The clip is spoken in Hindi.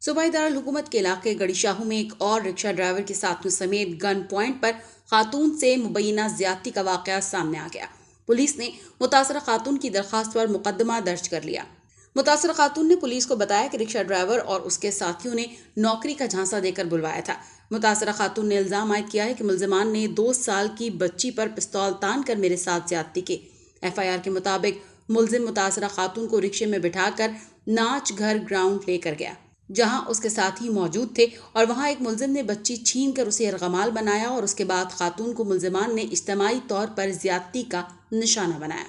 सूबाई दारुल हुकूमत के इलाके गड़ीशाहू में एक और रिक्शा ड्राइवर के साथियों समेत गन पॉइंट पर खातून से मुबैना ज्यादती का वाकया सामने आ गया। पुलिस ने मुतासरा खातून की दरखास्त पर मुकदमा दर्ज कर लिया। मुतासरा खातून ने पुलिस को बताया कि रिक्शा ड्राइवर और उसके साथियों ने नौकरी का झांसा देकर बुलवाया था। मुतासरा खातून ने इल्जाम आयद किया है कि मुल्जिमान ने 2 साल की बच्ची पर पिस्तौल तान कर मेरे साथ ज्यादती की। FIR के मुताबिक मुल्जिम मुतासरा खातून को रिक्शे में बिठाकर नाच घर ग्राउंड लेकर गया, जहां उसके साथी मौजूद थे और वहां एक मुल्जिम ने बच्ची छीन कर उसे अर्गमाल बनाया और उसके बाद खातून को मुल्जिमान ने इज्तिमाई तौर पर ज्यादती का निशाना बनाया।